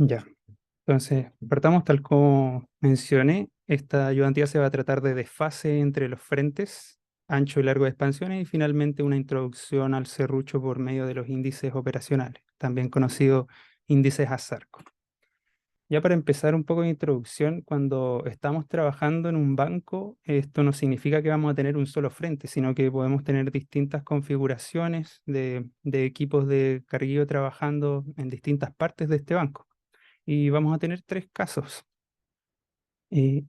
Ya, entonces partamos tal como mencioné. Esta ayudantía se va a tratar de desfase entre los frentes, ancho y largo de expansiones y finalmente una introducción al serrucho por medio de los índices operacionales, también conocidos índices ASARCO. Ya para empezar un poco de introducción, cuando estamos trabajando en un banco, esto no significa que vamos a tener un solo frente, sino que podemos tener distintas configuraciones de equipos de carguillo trabajando en distintas partes de este banco. Y vamos a tener tres casos. Eh,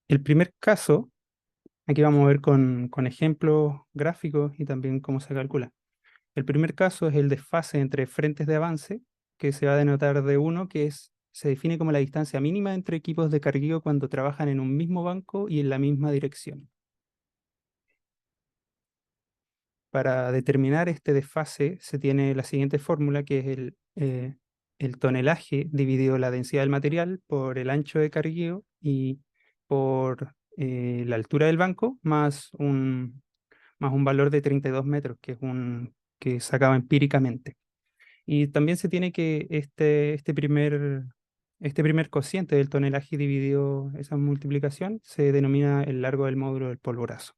el primer caso, aquí vamos a ver con ejemplos gráficos y también cómo se calcula. El primer caso es el desfase entre frentes de avance, que se va a denotar de uno, se define como la distancia mínima entre equipos de carguillo cuando trabajan en un mismo banco y en la misma dirección. Para determinar este desfase se tiene la siguiente fórmula, que es el tonelaje dividido la densidad del material por el ancho de carguillo y por la altura del banco más un valor de 32 metros, que sacaba empíricamente. Y también se tiene que este primer cociente del tonelaje dividido esa multiplicación se denomina el largo del módulo del polvorazo.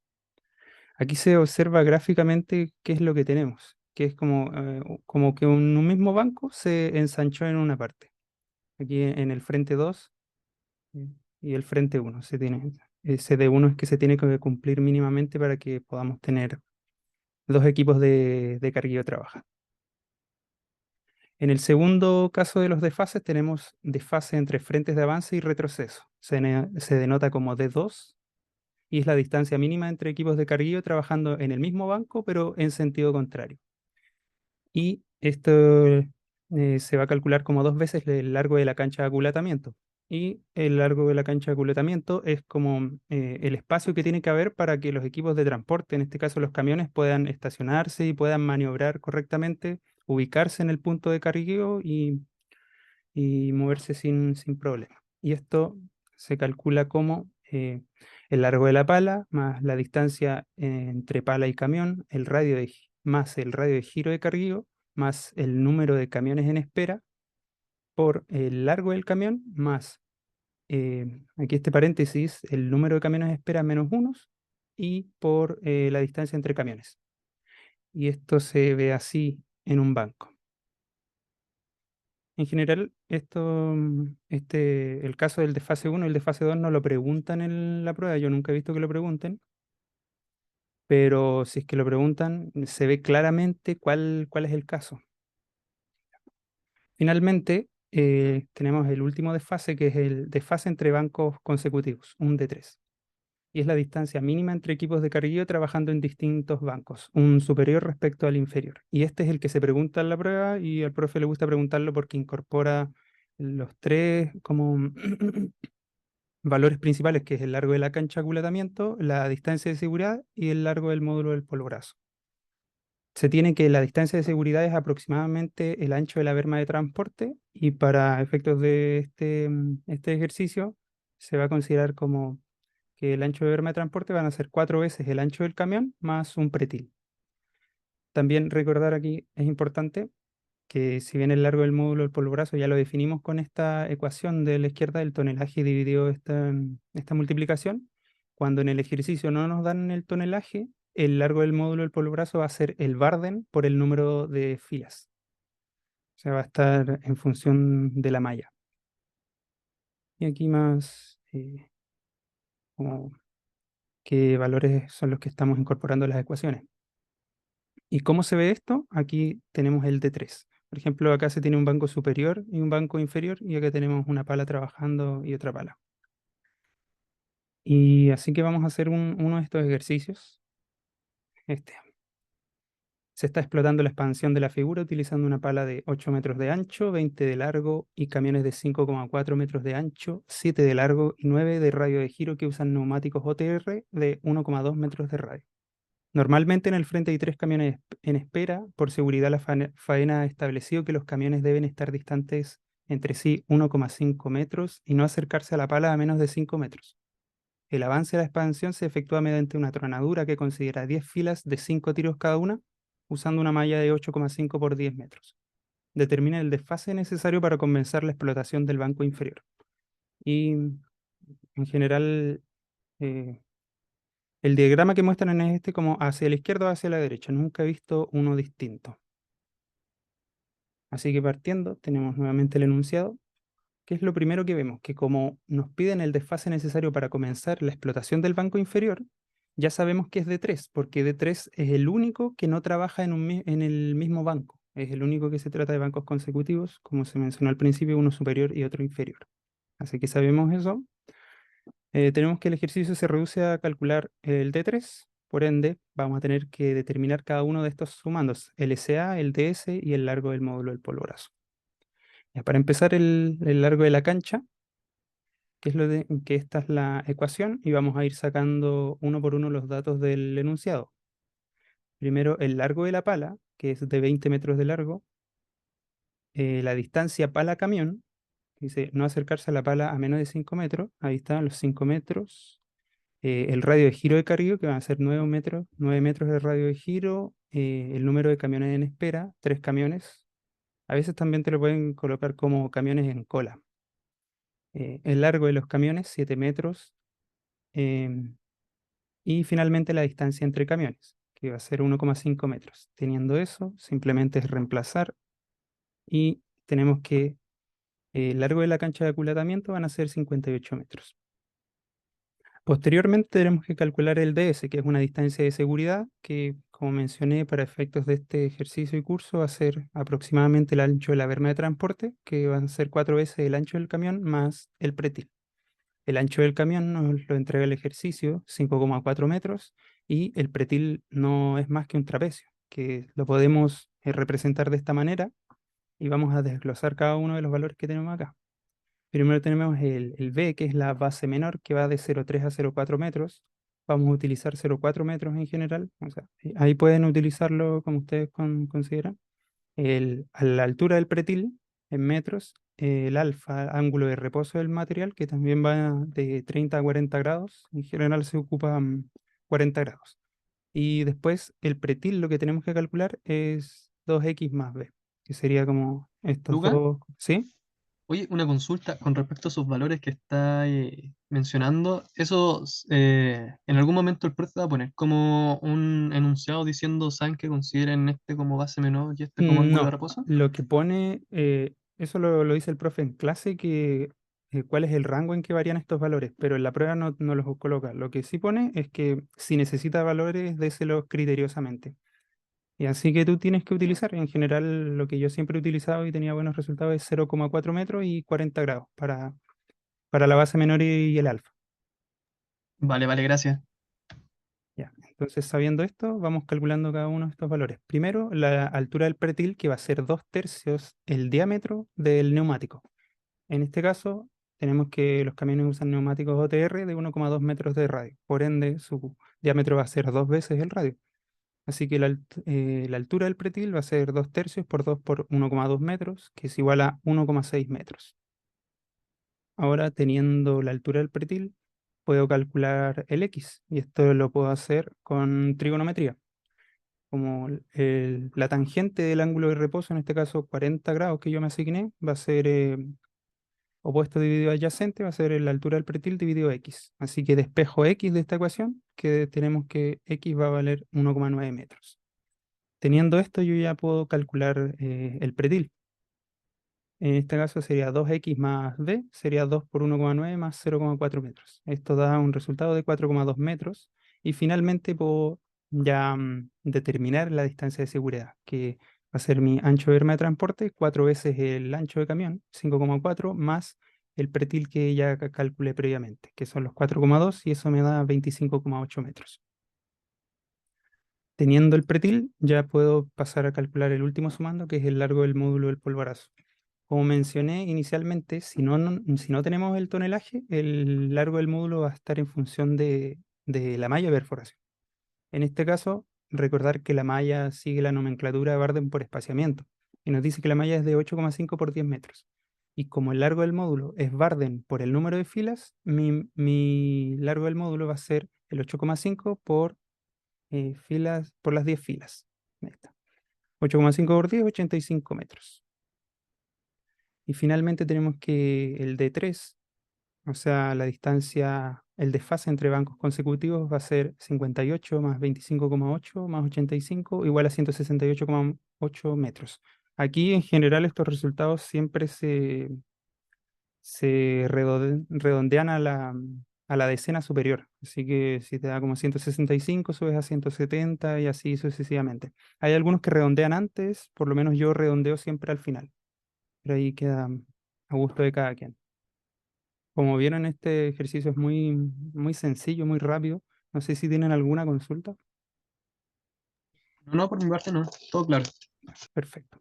Aquí se observa gráficamente qué es lo que tenemos, que es como que un mismo banco se ensanchó en una parte. Aquí en el frente 2 eh, y el frente uno se tiene. Ese de uno es que se tiene que cumplir mínimamente para que podamos tener dos equipos de carguillo trabajando. En el segundo caso de los desfases tenemos desfase entre frentes de avance y retroceso. Se denota como D2 y es la distancia mínima entre equipos de carguillo trabajando en el mismo banco, pero en sentido contrario. Y esto se va a calcular como dos veces el largo de la cancha de aculatamiento. Y el largo de la cancha de aculatamiento es como el espacio que tiene que haber para que los equipos de transporte, en este caso los camiones, puedan estacionarse y puedan maniobrar correctamente, ubicarse en el punto de cargueo y moverse sin problema. Y esto se calcula como el largo de la pala más la distancia entre pala y camión, más el radio de giro de carguío, más el número de camiones en espera, por el largo del camión, más, aquí este paréntesis, el número de camiones en espera menos unos, y por la distancia entre camiones. Y esto se ve así en un banco. En general, el caso del de fase uno y el de fase 2 no lo preguntan en la prueba, yo nunca he visto que lo pregunten, pero si es que lo preguntan, se ve claramente cuál es el caso. Finalmente, tenemos el último desfase, que es el desfase entre bancos consecutivos, un D3. Y es la distancia mínima entre equipos de carguillo trabajando en distintos bancos, un superior respecto al inferior. Y este es el que se pregunta en la prueba y al profe le gusta preguntarlo porque incorpora los tres como valores principales, que es el largo de la cancha de aculatamiento, la distancia de seguridad y el largo del módulo del polvorazo. Se tiene que la distancia de seguridad es aproximadamente el ancho de la berma de transporte y para efectos de este ejercicio se va a considerar como que el ancho de berma de transporte van a ser 4 veces el ancho del camión más un pretil. También recordar aquí es importante que si bien el largo del módulo del polvorazo ya lo definimos con esta ecuación de la izquierda del tonelaje dividido esta multiplicación, cuando en el ejercicio no nos dan el tonelaje, el largo del módulo del polvorazo va a ser el Barden por el número de filas. O sea, va a estar en función de la malla. Y aquí más como qué valores son los que estamos incorporando a las ecuaciones. ¿Y cómo se ve esto? Aquí tenemos el D3. Por ejemplo, acá se tiene un banco superior y un banco inferior, y acá tenemos una pala trabajando y otra pala. Y así que vamos a hacer uno de estos ejercicios. Este. Se está explotando la expansión de la figura utilizando una pala de 8 metros de ancho, 20 de largo y camiones de 5,4 metros de ancho, 7 de largo y 9 de radio de giro que usan neumáticos OTR de 1,2 metros de radio. Normalmente en el frente hay 3 camiones en espera. Por seguridad, la faena ha establecido que los camiones deben estar distantes entre sí 1,5 metros y no acercarse a la pala a menos de 5 metros. El avance de la expansión se efectúa mediante una tronadura que considera 10 filas de 5 tiros cada una, usando una malla de 8,5 por 10 metros. determina el desfase necesario para compensar la explotación del banco inferior. Y en general, eh, el diagrama que muestran es este como hacia la izquierda o hacia la derecha. Nunca he visto uno distinto. Así que partiendo, tenemos nuevamente el enunciado. ¿Qué es lo primero que vemos? Que como nos piden el desfase necesario para comenzar la explotación del banco inferior, ya sabemos que es de 3, porque de 3 es el único que no trabaja en el mismo banco. Es el único que se trata de bancos consecutivos, como se mencionó al principio, uno superior y otro inferior. Así que sabemos eso. Tenemos que el ejercicio se reduce a calcular el D3, por ende, vamos a tener que determinar cada uno de estos sumandos, el SA, el DS y el largo del módulo del polvorazo. Ya, para empezar, el largo de la cancha, que esta es la ecuación, y vamos a ir sacando uno por uno los datos del enunciado. Primero, el largo de la pala, que es de 20 metros de largo, la distancia pala-camión, dice no acercarse a la pala a menos de 5 metros, ahí están los 5 metros, el radio de giro de carril, que van a ser 9 metros de radio de giro, el número de camiones en espera, 3 camiones, a veces también te lo pueden colocar como camiones en cola. El largo de los camiones, 7 metros, em, y finalmente la distancia entre camiones, que va a ser 1,5 metros. Teniendo eso, simplemente es reemplazar y tenemos que el largo de la cancha de aculatamiento van a ser 58 metros. Posteriormente tenemos que calcular el DS, que es una distancia de seguridad que, como mencioné, para efectos de este ejercicio y curso va a ser aproximadamente el ancho de la berma de transporte, que van a ser 4 veces el ancho del camión más el pretil. El ancho del camión nos lo entrega el ejercicio, 5,4 metros, y el pretil no es más que un trapecio, que lo podemos representar de esta manera, y vamos a desglosar cada uno de los valores que tenemos acá. Primero tenemos el B, que es la base menor, que va de 0,3 a 0,4 metros. Vamos a utilizar 0,4 metros en general. O sea, ahí pueden utilizarlo como ustedes consideran. A la altura del pretil, en metros, el alfa, ángulo de reposo del material, que también va de 30 a 40 grados. En general se ocupa 40 grados. Y después el pretil, lo que tenemos que calcular es 2x más b, que sería como estos Lucas, dos, ¿sí? oye, una consulta con respecto a esos valores que está mencionando. Eso, en algún momento el profe va a poner como un enunciado diciendo, ¿saben que consideren este como base menor y este como ángulo de No, reposo? lo que pone, eso lo dice el profe en clase, que cuál es el rango en que varían estos valores, pero en la prueba no los coloca. Lo que sí pone es que si necesita valores, déselos criteriosamente. Y así que tú tienes que utilizar, en general, lo que yo siempre he utilizado y tenía buenos resultados es 0,4 metros y 40 grados para la base menor y el alfa. Vale, vale, gracias. Ya, entonces sabiendo esto, vamos calculando cada uno de estos valores. Primero, la altura del pretil, que va a ser 2/3 el diámetro del neumático. En este caso, tenemos que los camiones usan neumáticos OTR de 1,2 metros de radio. Por ende, su diámetro va a ser 2 veces el radio. Así que la altura del pretil va a ser 2/3 por 2 por 1,2 metros, que es igual a 1,6 metros. Ahora, teniendo la altura del pretil, puedo calcular el X. Y esto lo puedo hacer con trigonometría. Como la tangente del ángulo de reposo, en este caso 40 grados que yo me asigné, va a ser opuesto dividido adyacente, va a ser la altura del pretil dividido x. Así que despejo x de esta ecuación, que tenemos que x va a valer 1,9 metros. Teniendo esto, yo ya puedo calcular el pretil. En este caso sería 2x más b, sería 2 por 1,9 más 0,4 metros. Esto da un resultado de 4,2 metros. Y finalmente puedo ya determinar la distancia de seguridad, que va a ser mi ancho de berma de transporte, 4 veces el ancho de camión, 5,4, más el pretil que ya calculé previamente, que son los 4,2, y eso me da 25,8 metros. Teniendo el pretil, ya puedo pasar a calcular el último sumando, que es el largo del módulo del polvarazo. Como mencioné inicialmente, si no tenemos el tonelaje, el largo del módulo va a estar en función de la malla de perforación. En este caso, recordar que la malla sigue la nomenclatura de Barden por espaciamiento y nos dice que la malla es de 8,5 por 10 metros. Y como el largo del módulo es Barden por el número de filas, mi largo del módulo va a ser el 8,5 por filas, por las 10 filas. Ahí está. 8,5 por 10, 85 metros. Y finalmente tenemos que el D3, o sea, la distancia, el desfase entre bancos consecutivos va a ser 58 más 25,8 más 85 igual a 168,8 metros. Aquí en general estos resultados siempre se redondean a la decena superior. Así que si te da como 165, subes a 170 y así sucesivamente. Hay algunos que redondean antes, por lo menos yo redondeo siempre al final, pero ahí queda a gusto de cada quien. Como vieron, este ejercicio es muy sencillo, muy rápido. No sé si tienen alguna consulta. No, no, por mi parte no, todo claro. Perfecto.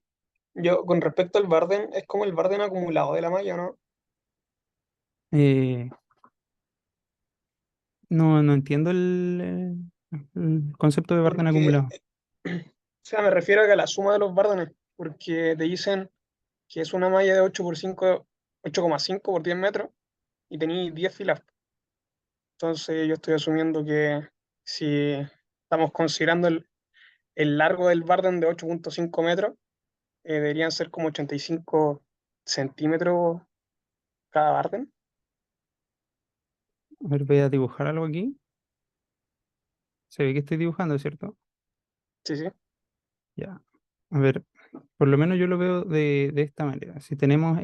Yo, con respecto al Barden, es como el Barden acumulado de la malla, ¿no? Eh, no entiendo el concepto de Barton Porque, acumulado. o sea, me refiero a que a la suma de los Bardenes, porque te dicen que es una malla de 8 por 5, 8,5 por 10 metros y tenéis 10 filas. Entonces yo estoy asumiendo que si estamos considerando el largo del Barden de 8,5 metros, deberían ser como 85 centímetros cada Barden. A ver, voy a dibujar algo aquí. Se ve que estoy dibujando, ¿cierto? Sí, sí. Ya. A ver, por lo menos yo lo veo de esta manera. Si tenemos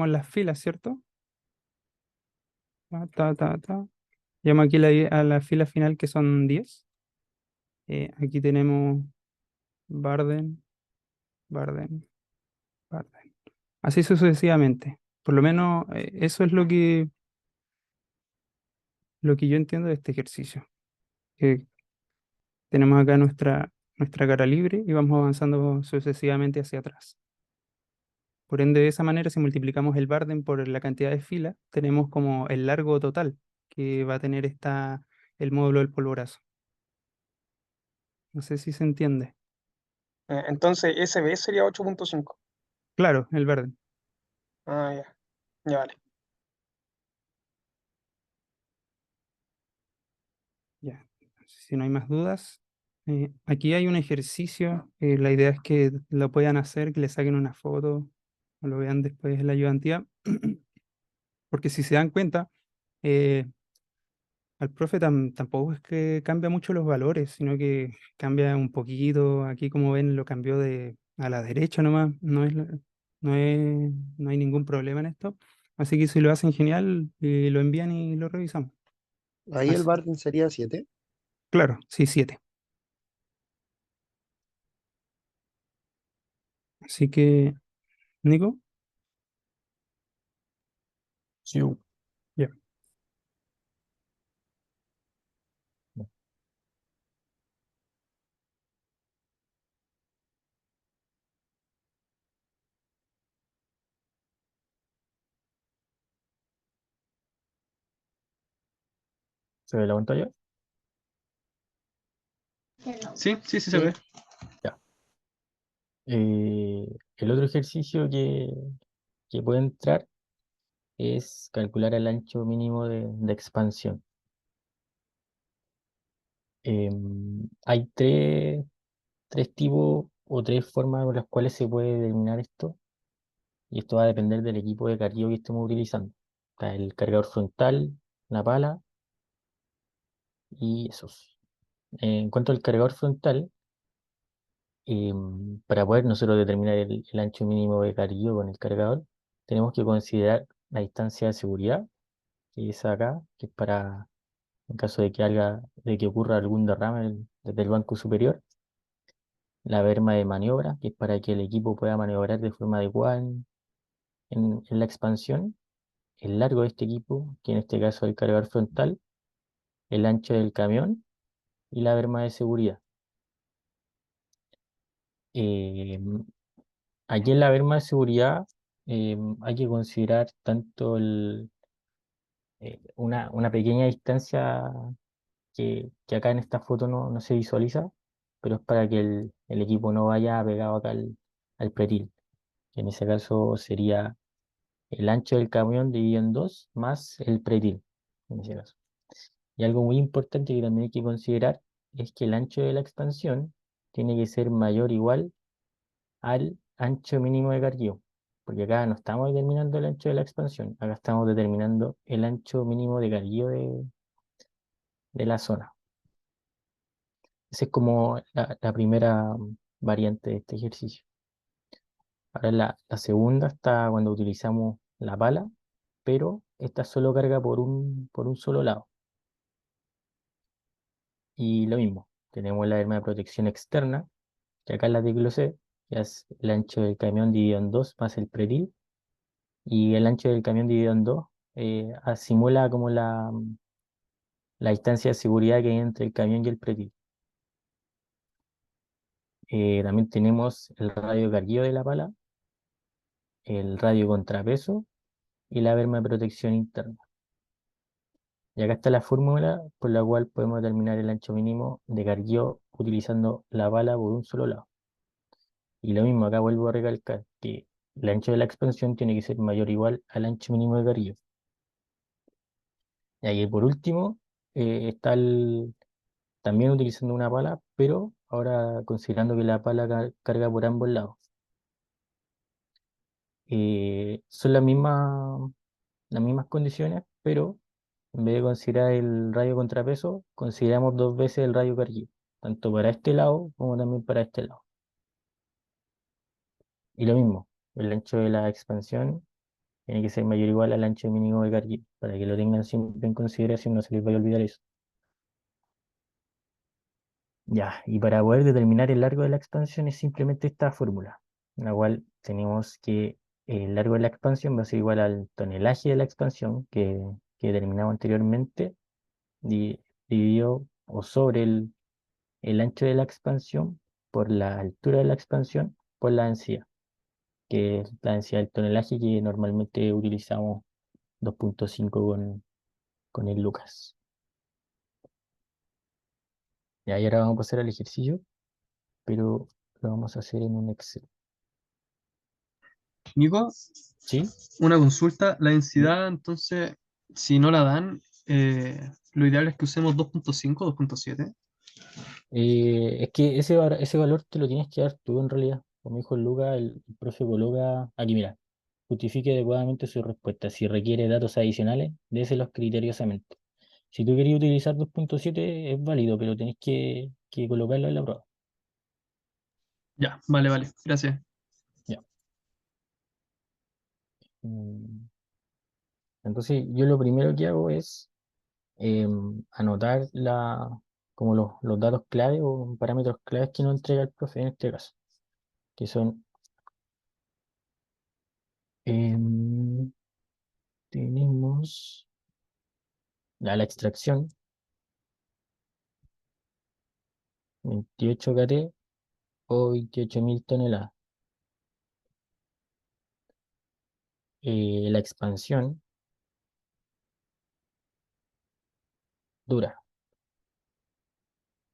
las filas, ¿cierto? Ta, ta, ta, ta. Llamo aquí a la fila final que son 10. Aquí tenemos Barden, Barden, Barden. Así sucesivamente. Por lo menos eso es lo que yo entiendo de este ejercicio. Que tenemos acá nuestra cara libre y vamos avanzando sucesivamente hacia atrás. Por ende, de esa manera, si multiplicamos el Barden por la cantidad de filas, tenemos como el largo total que va a tener el módulo del polvorazo. No sé si se entiende. Entonces SB sería 8,5. Claro, el Barden. Ah, ya. Ya vale. Ya. Si no hay más dudas, aquí hay un ejercicio. La idea es que lo puedan hacer, que le saquen una foto o lo vean después en la ayudantía. Porque si se dan cuenta, eh, al profe tampoco es que cambia mucho los valores, sino que cambia un poquito. Aquí, como ven, lo cambió a la derecha nomás. No hay ningún problema en esto. Así que si lo hacen genial, lo envían y lo revisamos. Ahí el Así- Barton sería 7. claro, sí, 7. Así que, Nico, Sí, ya. ¿se ve la pantalla? Sí, sí, sí se Sí. ve. Ya. El otro ejercicio que puede entrar es calcular el ancho mínimo de expansión. Hay tres tipos o tres formas con las cuales se puede determinar esto, y esto va a depender del equipo de carguillo que estemos utilizando. Está el cargador frontal, la pala y esos. En cuanto al cargador frontal, para poder nosotros determinar el ancho mínimo de carguillo con el cargador, tenemos que considerar la distancia de seguridad, que es acá, que es para, en caso de que ocurra algún derrame desde el banco superior, la berma de maniobra, que es para que el equipo pueda maniobrar de forma adecuada en la expansión, el largo de este equipo, que en este caso es el cargador frontal, el ancho del camión y la berma de seguridad. Em, Aquí en la berma de seguridad hay que considerar tanto una pequeña distancia que acá en esta foto no se visualiza, pero es para que el equipo no vaya pegado acá al pretil, que en ese caso sería el ancho del camión dividido en dos más el pretil, en ese caso. Y algo muy importante que también hay que considerar es que el ancho de la expansión tiene que ser mayor o igual al ancho mínimo de carguillo. porque acá no estamos determinando el ancho de la expansión, acá estamos determinando el ancho mínimo de carguillo de la zona. Esa es como la primera variante de este ejercicio. Ahora la segunda está cuando utilizamos la pala, pero esta solo carga por un solo lado. Y lo mismo, tenemos la arma de protección externa, que acá la desglosé, que es el ancho del camión dividido en dos más el pretil, y el ancho del camión dividido en dos simula como la distancia de seguridad que hay entre el camión y el pretil. También tenemos el radio carguillo de la pala, el radio contrapeso y la berma de protección interna. Y acá está la fórmula por la cual podemos determinar el ancho mínimo de carguillo utilizando la pala por un solo lado. Y lo mismo, acá vuelvo a recalcar que el ancho de la expansión tiene que ser mayor o igual al ancho mínimo de carguillo. Y ahí por último está también utilizando una pala, pero ahora considerando que la pala carga por ambos lados. Son las mismas condiciones, pero en vez de considerar el radio contrapeso, consideramos dos veces el radio carguillo, tanto para este lado como también para este lado. Y lo mismo, el ancho de la expansión tiene que ser mayor o igual al ancho mínimo de carguillo, para que lo tengan siempre en consideración, no se les vaya a olvidar eso. Ya, y para poder determinar el largo de la expansión es simplemente esta fórmula, en la cual tenemos que el largo de la expansión va a ser igual al tonelaje de la expansión que determinamos anteriormente, dividido o sobre el ancho de la expansión por la altura de la expansión por la densidad, que es la densidad del tonelaje que normalmente utilizamos 2.5 con el Lucas. Y ahora vamos a pasar al ejercicio, pero lo vamos a hacer en un Excel. Nico, ¿Sí? una consulta. La densidad, entonces, si no la dan, lo ideal es que usemos 2.5 o 2.7. Es que ese valor te lo tienes que dar tú en realidad. Como dijo el Lucas, el profe coloca, aquí mira, justifique adecuadamente su respuesta. Si requiere datos adicionales, déselos criteriosamente. Si tú querías utilizar 2.7 es válido, pero tenés que colocarlo en la prueba. Ya, vale, vale. Gracias. Ya. Mm, Entonces yo lo primero que hago es anotar como los datos clave o parámetros claves que nos entrega el profe en este caso, que son, em, tenemos la extracción, 28 kt o 28.000 toneladas. La expansión dura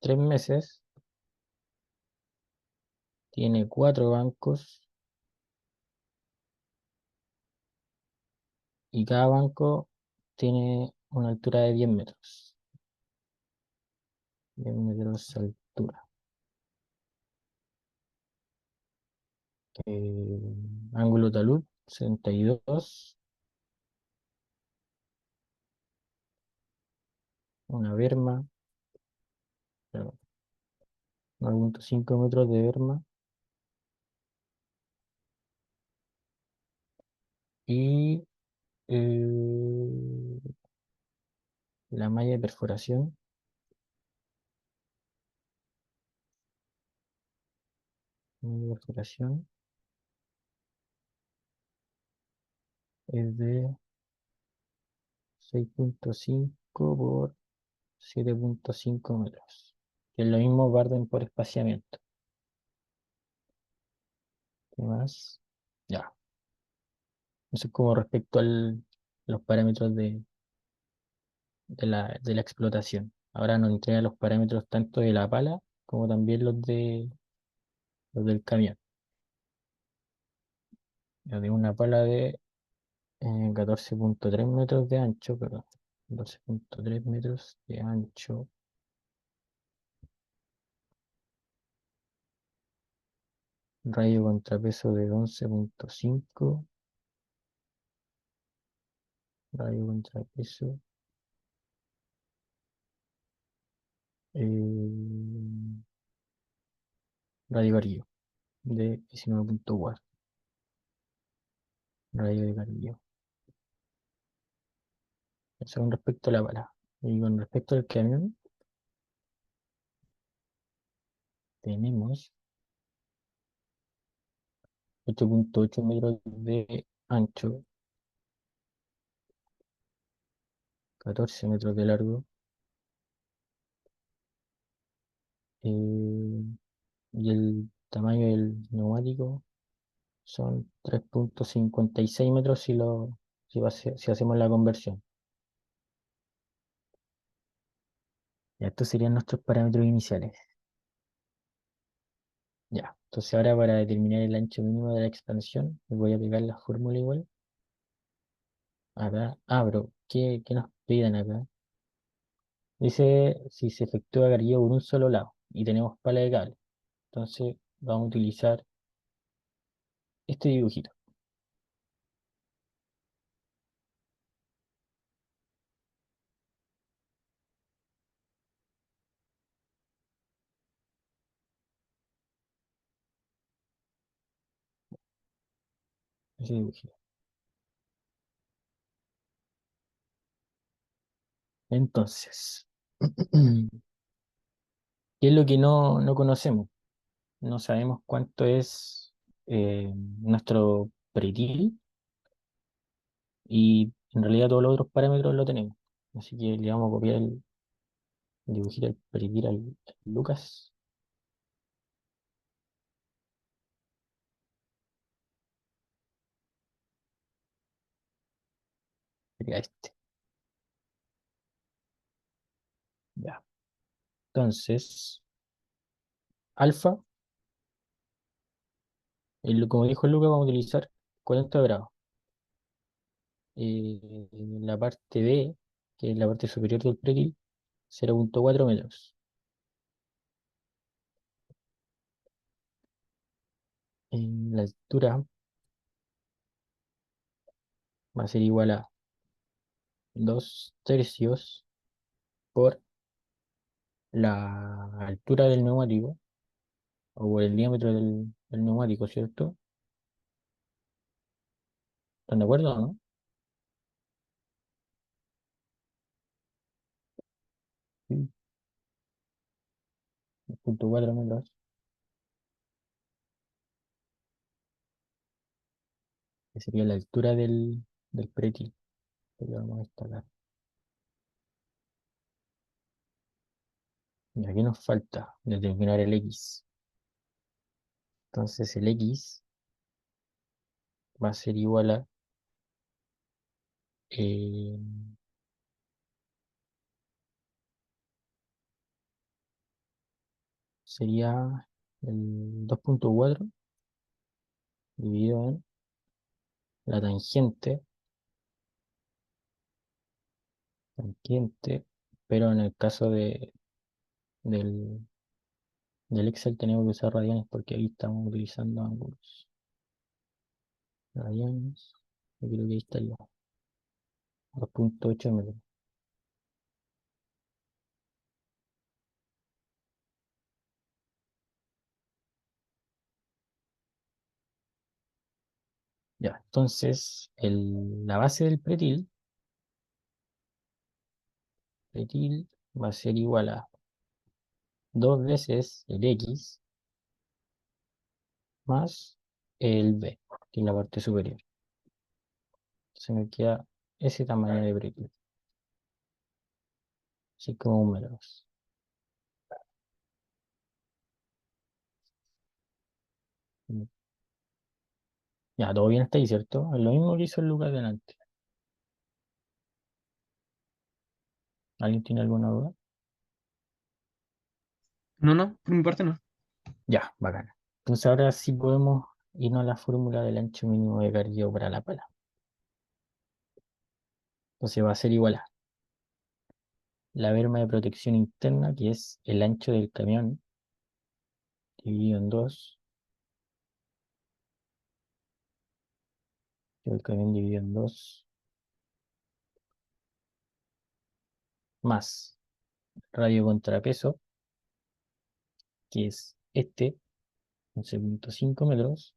3 meses, tiene 4 bancos y cada banco tiene una altura de 10 metros. 10 metros de altura. Ángulo talud 62. Una berma, pero 9.5 metros de berma y eh, la malla de perforación, malla de perforación es de 6.5 por 7.5 metros, que es lo mismo Barden por espaciamiento. ¿Qué más? Ya, eso es como respecto los parámetros de la explotación. Ahora nos entrega los parámetros tanto de la pala como también los del camión. Yo tengo una pala de 14.3 metros de ancho, perdón. 14.3 metros de ancho. radio contrapeso de 11.5, radio contrapeso, radio varío de 19.4, radio de varío. Eso con respecto a la bala. Y con respecto al camión, tenemos 8.8 metros de ancho, 14 metros de largo, y el tamaño del neumático son 3.56 metros si hacemos la conversión. Ya, estos serían nuestros parámetros iniciales. Ya, entonces ahora para determinar el ancho mínimo de la expansión, les voy a aplicar la fórmula igual. Acá, pero ¿qué nos piden acá? Dice si se efectúa carguillo por un solo lado y tenemos pala de cable. Entonces vamos a utilizar este dibujito. Ese dibujito. Entonces, ¿qué es lo que no conocemos? No sabemos cuánto es nuestro pretil y en realidad todos los otros parámetros lo tenemos. Así que le vamos a copiar el dibujito del pretil al Lucas. Sería este. Ya. Entonces, alfa, como dijo Lucas, vamos a utilizar 40 grados. La parte B, que es la parte superior del pretil, 0.4 metros. En la altura va a ser igual a 2/3 por la altura del neumático, o por el diámetro del neumático, ¿cierto? ¿Están de acuerdo o no? Sí. 2.4 metros, que sería la altura del pretil, que lo vamos a destacar. Y aquí nos falta determinar el X. Entonces el X va a ser igual a eh, sería el 2.4 dividido en la tangente, pero en el caso del, del Excel tenemos que usar radianes porque ahí estamos utilizando ángulos. Radianes, yo creo que ahí estaría, 2.8 metros. Ya, entonces la base del pretil va a ser igual a 2 veces el X más el B, que es la parte superior. Se me queda ese tamaño de pretil, así como un metro. Ya, todo bien hasta ahí, ¿cierto? Es lo mismo que hizo el Lucas delante. ¿Alguien tiene alguna duda? No, por mi parte no. Ya, bacán. Entonces ahora sí podemos irnos a la fórmula del ancho mínimo de carguillo para la pala. Entonces va a ser igual a la berma de protección interna, que es el ancho del camión, dividido en 2, el camión dividido en 2, más radio contrapeso, que es este, 11.5 metros,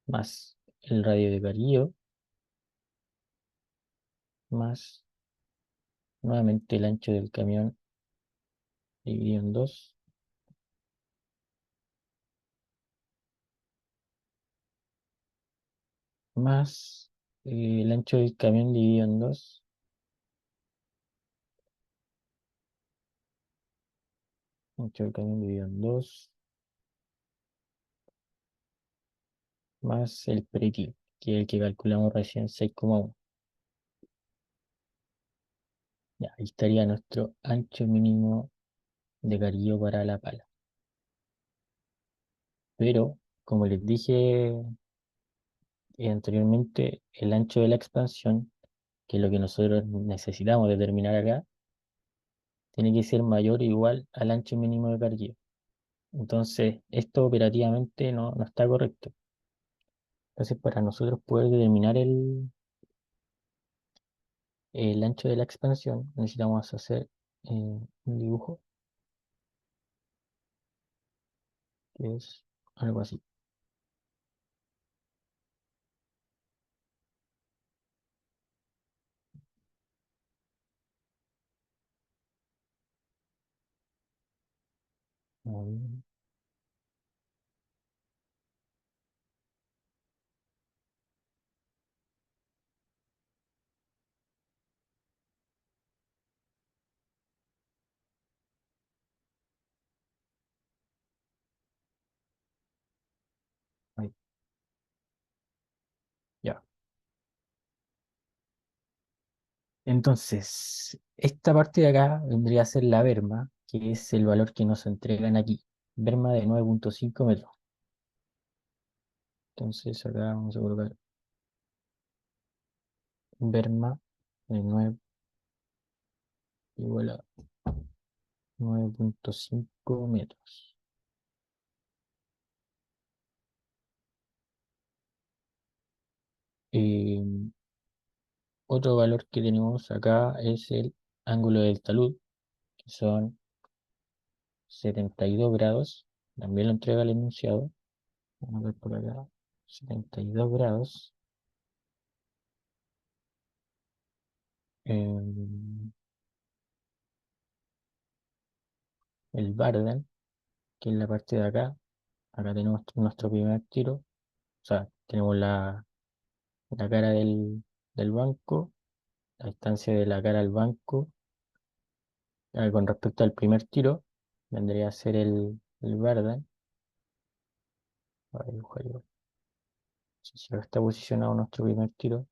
más el radio de Carillo, más nuevamente el ancho del camión dividido en 2, más el ancho del camión dividido en 2, ancho del camión dividido en 2, más el pretil, que es el que calculamos recién, 6,1. Ya, ahí estaría nuestro ancho mínimo de Carillo para la pala. Pero, como les dije anteriormente, el ancho de la expansión, que es lo que nosotros necesitamos determinar acá, tiene que ser mayor o igual al ancho mínimo de Carillo. Entonces, esto operativamente no está correcto. Entonces, para nosotros poder determinar el ancho de la expansión, necesitamos hacer un dibujo que es algo así. Mm, ahí, ya. Entonces, esta parte de acá vendría a ser la berma, que es el valor que nos entregan aquí. Berma de 9.5 metros. Entonces, acá vamos a colocar berma de 9 igual a 9.5 metros. Eh, Otro valor que tenemos acá es el ángulo del talud, que son 72 grados. También lo entrega el enunciado. Vamos a ver por acá. 72 grados. Eh, el Barden, que es la parte de acá. Acá tenemos nuestro primer tiro. O sea, tenemos la cara del banco, la distancia de la cara al banco. Con respecto al primer tiro, vendría a ser el Barden. A ver, dibujar igual. Si acá está posicionado nuestro primer tiro,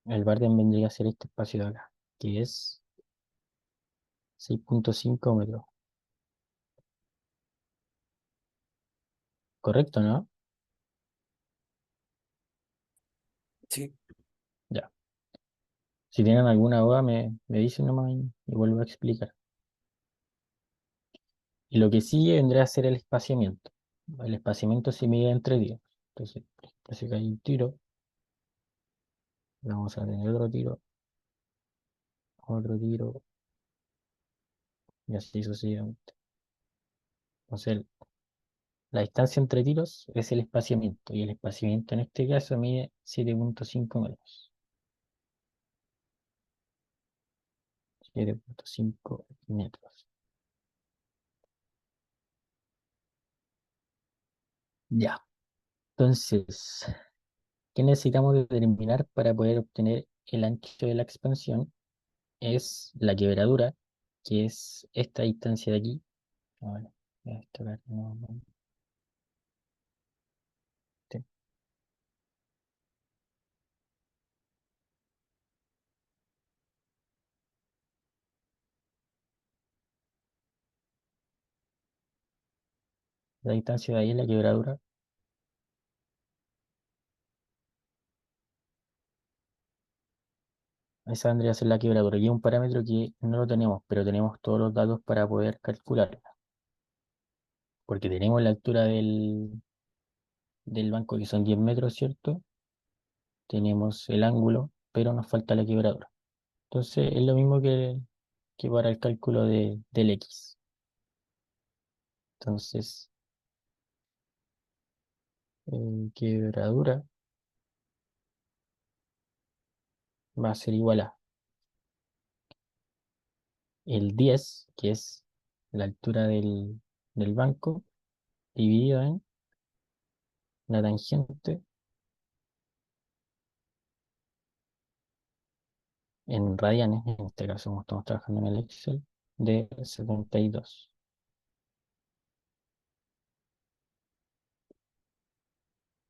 el Barden vendría a ser este espacio de acá, que es 6.5 metros. ¿Correcto, no? Sí. Ya. Si tienen alguna duda, me dicen nomás y vuelvo a explicar. Y lo que sigue vendrá a ser el espaciamiento. El espaciamiento se mide entre tiros. Entonces, parece que hay un tiro, vamos a tener otro tiro, y así sucesivamente. Entonces, la distancia entre tiros es el espaciamiento, y el espaciamiento en este caso mide 7.5 metros. 7.5 metros. Ya. Entonces, ¿qué necesitamos determinar para poder obtener el ancho de la expansión? Es la quebradura, que es esta distancia de aquí. Ahora, voy a destacar nuevamente la distancia de ahí es la quebradura. Esa vendría a ser la quebradura, y es un parámetro que no lo tenemos, pero tenemos todos los datos para poder calcularla. porque tenemos la altura del banco que son 10 metros, ¿cierto? Tenemos el ángulo, pero nos falta la quebradura. Entonces es lo mismo que para el cálculo del X. Entonces, quebradura va a ser igual a el 10, que es la altura del banco, dividido en la tangente en radianes, en este caso como estamos trabajando en el Excel, de 72.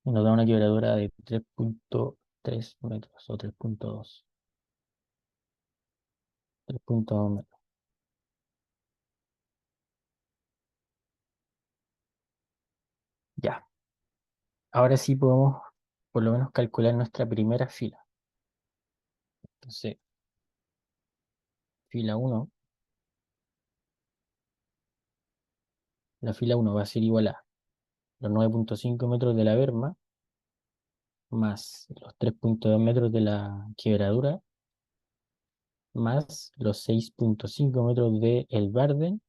Y nos da una quebradura de 3.3 metros o 3.2. 3.2 metros. Ya. Ahora sí podemos por lo menos calcular nuestra primera fila. Entonces, fila 1, la fila 1 va a ser igual a los 9.5 metros de la berma más los 3.2 metros de la quebradura más los 6.5 metros del barden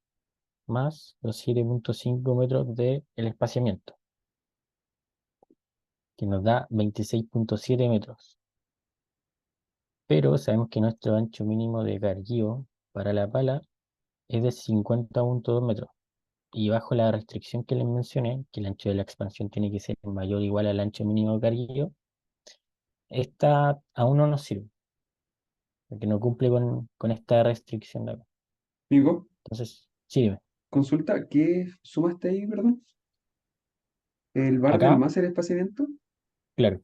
más los 7.5 metros del espaciamiento, que nos da 26.7 metros. Pero sabemos que nuestro ancho mínimo de carguío para la pala es de 50.2 metros. Y bajo la restricción que les mencioné, que el ancho de la expansión tiene que ser mayor o igual al ancho mínimo de carguillo, esta aún no nos sirve, porque no cumple con esta restricción de acá. Nico, Entonces, sí, dime. consulta, ¿qué sumaste ahí, perdón? ¿El Barden Acá, más el espaciamiento? claro,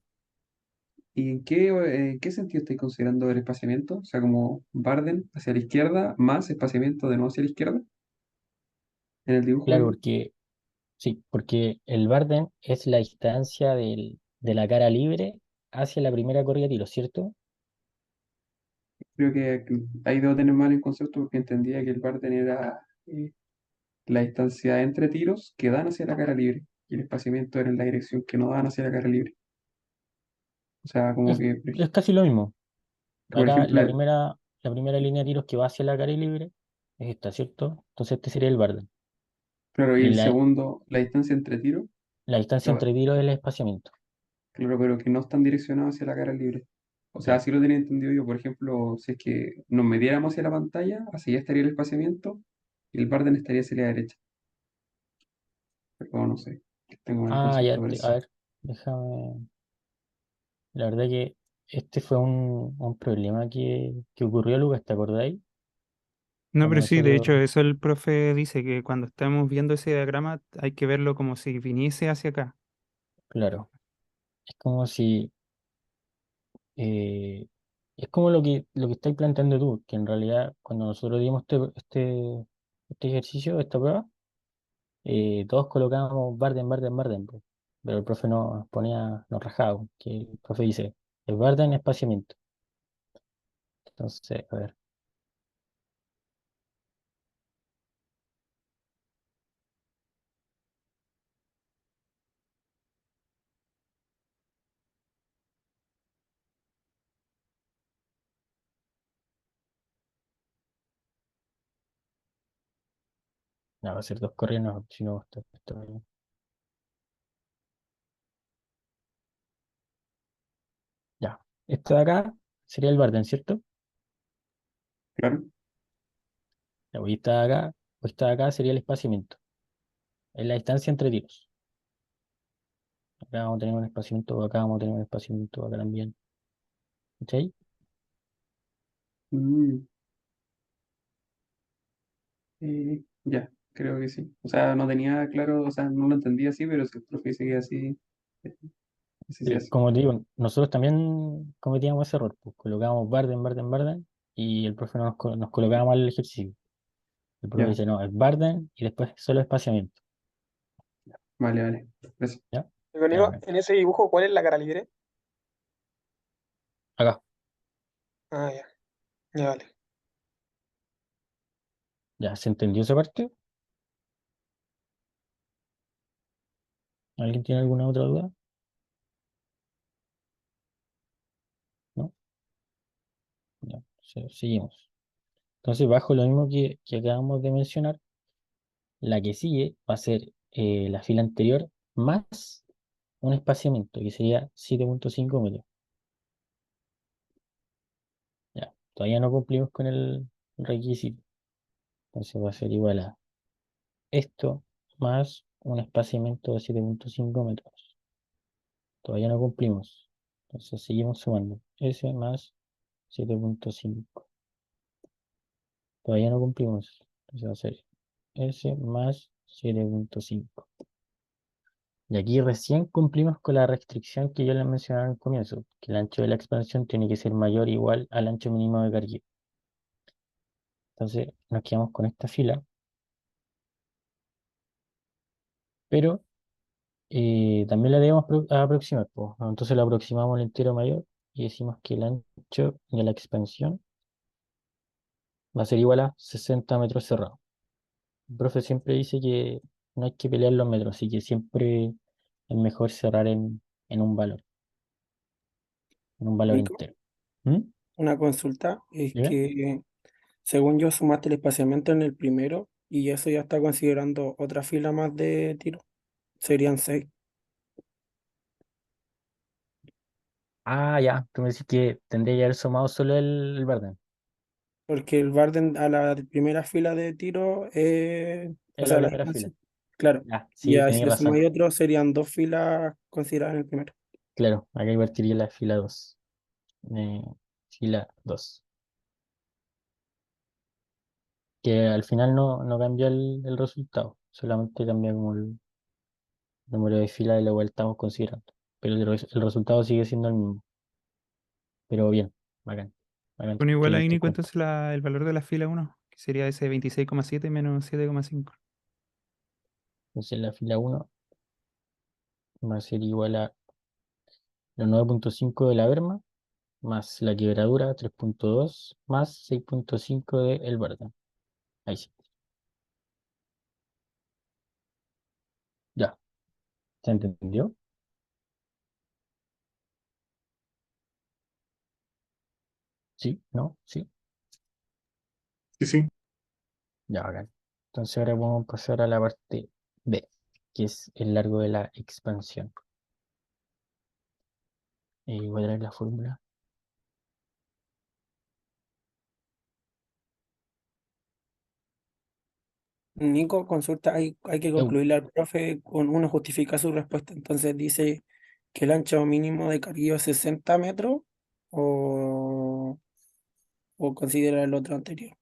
¿Y en qué sentido estáis considerando el espaciamiento? O sea, como Barden hacia la izquierda más espaciamiento de nuevo hacia la izquierda, en el dibujo claro, ahí. porque sí, porque el barden es la distancia de la cara libre hacia la primera corrida de tiro, ¿cierto? Creo que ahí debo tener mal el concepto porque entendía que el Barden era la distancia entre tiros que dan hacia la cara libre y el espaciamiento era en la dirección que no dan hacia la cara libre. O sea, como Es, que, es casi lo mismo. por Acá ejemplo, la primera línea de tiros que va hacia la cara libre es esta, ¿cierto? Entonces este sería el barden. claro, y Y el segundo, la distancia entre tiros, la distancia no, entre tiros es el espaciamiento. claro, pero que no están direccionados hacia la cara libre. O sea, Claro. así lo tenía entendido yo. Por ejemplo, si es que nos mediéramos hacia la pantalla, así ya estaría el espaciamiento y el Barden estaría hacia la derecha. Pero no sé, tengo el Ah, concepto ya, por a eso. ver, déjame. La verdad que este fue un problema que ocurrió, Lucas, ¿te acordáis? No, Cuando pero sí, de nosotros, hecho, eso el profe dice que cuando estamos viendo ese diagrama hay que verlo como si viniese hacia acá. claro, es como si, eh, es como lo que estáis planteando tú, que en realidad cuando nosotros dimos este ejercicio, esta prueba, todos colocábamos Barden, Barden, Barden, pues, pero el profe nos ponía, nos rajaba, que el profe dice, es Barden espaciamiento. Entonces, a ver, no, va a ser dos corrientes, si no, ya. Esto de acá sería el Barden, ¿cierto? Claro. La bollita de acá, esta de acá sería el espaciamiento. Es la distancia entre tiros. Acá vamos a tener un espaciamiento, acá vamos a tener un espaciamiento, acá también. ¿Cachai? Mm, ya, creo que sí. O sea, no tenía claro, o sea, no lo entendía así, pero si el profe dice que así, así se hace. Como te digo, nosotros también cometíamos ese error, pues colocábamos Barden, Barden, Barden, y el profe nos colocaba mal el ejercicio. El profe Ya, dice, no, es Barden y después solo espaciamiento. vale, vale. Gracias. ¿Ya? Digo, Ya, Nico, bueno. en ese dibujo, ¿cuál es la cara libre? Acá, Ah, ya, ya vale. ya, ¿se entendió esa parte? ¿Alguien tiene alguna otra duda? ¿No? Ya, seguimos. Entonces, bajo lo mismo que acabamos de mencionar, la que sigue va a ser la fila anterior más un espaciamiento, que sería 7,5 metros. Ya, todavía no cumplimos con el requisito. Entonces va a ser igual a esto más un espaciamiento de 7,5 metros. Todavía no cumplimos. Entonces seguimos sumando. S más 7,5. Todavía no cumplimos. Entonces va a ser S más 7,5. Y aquí recién cumplimos con la restricción que yo les mencionaba al comienzo, que el ancho de la expansión tiene que ser mayor o igual al ancho mínimo de carguillo. Entonces nos quedamos con esta fila, pero también la debemos aproximar, pues. Entonces la aproximamos al entero mayor y decimos que el ancho de la expansión va a ser igual a 60 metros cerrados. El profe siempre dice que no hay que pelear los metros, así que siempre es mejor cerrar en un valor Nico, entero. ¿Mm? una consulta es ¿Ya? que según yo sumaste el espaciamiento en el primero y eso ya está considerando otra fila más de tiro. Serían 6, Ah, ya, tú me decís que tendría que haber sumado solo el Barden. porque el Barden a la primera fila de tiro, o Es la sea, la primera fila. distancia, claro. Ya, sí, Ya si tenéis le razón. sumáis otro, serían 2 filas consideradas en el primero. Claro, acá invertiría la fila 2. Fila 2. Que al final no cambia el resultado, solamente cambia como el número de filas de la cual estamos considerando. Pero el resultado sigue siendo el mismo. Pero bien, bacán. Bacán Bueno, que igual lo ahí, diste en Nico, cuenta. entonces el valor de la fila uno que sería ese 26,7 menos 7,5. Entonces la fila 1 va a ser igual a los 9,5 de la berma, más la quebradura 3,2 más 6,5 de el Barda. Ahí sí. Ya, ¿se entendió? Sí, ¿no? Sí. Sí, sí. Ya, bacán. Entonces ahora vamos a pasar a la parte B, que es el largo de la expansión. Voy a traer la fórmula. Nico, consulta, hay que Eu, concluirle al profe con uno justifica su respuesta. Entonces dice que el ancho mínimo de carguillo es 60 metros o, o considera el otro anterior.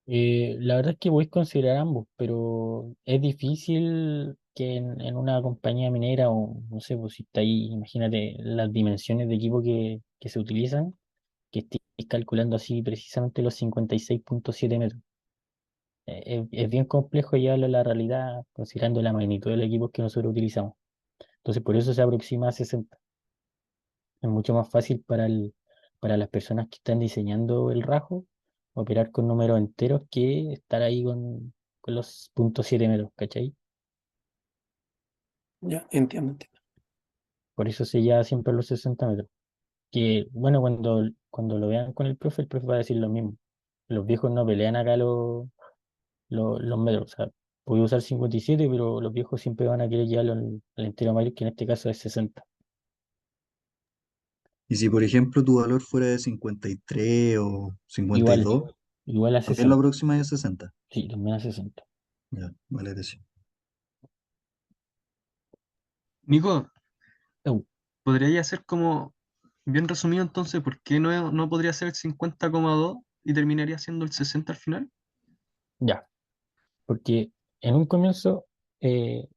la verdad es que voy a considerar ambos, pero es difícil que en una compañía minera o no sé, pues si está ahí, imagínate las dimensiones de equipo que se utilizan, que estés calculando así precisamente los 56,7 metros. Es bien complejo llevarlo a la realidad considerando la magnitud del equipo que nosotros utilizamos. Entonces por eso se aproxima a 60. Es mucho más fácil para las personas que están diseñando el rajo operar con números enteros que estar ahí con los .7 metros, ¿cachai? Ya, entiendo, entiendo. Por eso se lleva siempre los 60 metros. Que bueno, cuando lo vean con el profe va a decir lo mismo. Los viejos no pelean acá los metros. O sea, puede usar 57, pero los viejos siempre van a querer llevarlo al entero mayor, que en este caso es 60. Y si, por ejemplo, tu valor fuera de 53 o Igual, 52, igual a también la 60. próxima es 60. Sí, también a 60. Ya, vale, decir. Nico, Eu, ¿podría hacer como, bien resumido entonces, por qué no podría ser el 50,2 y terminaría siendo el 60 al final? ya. Porque en un comienzo, eh,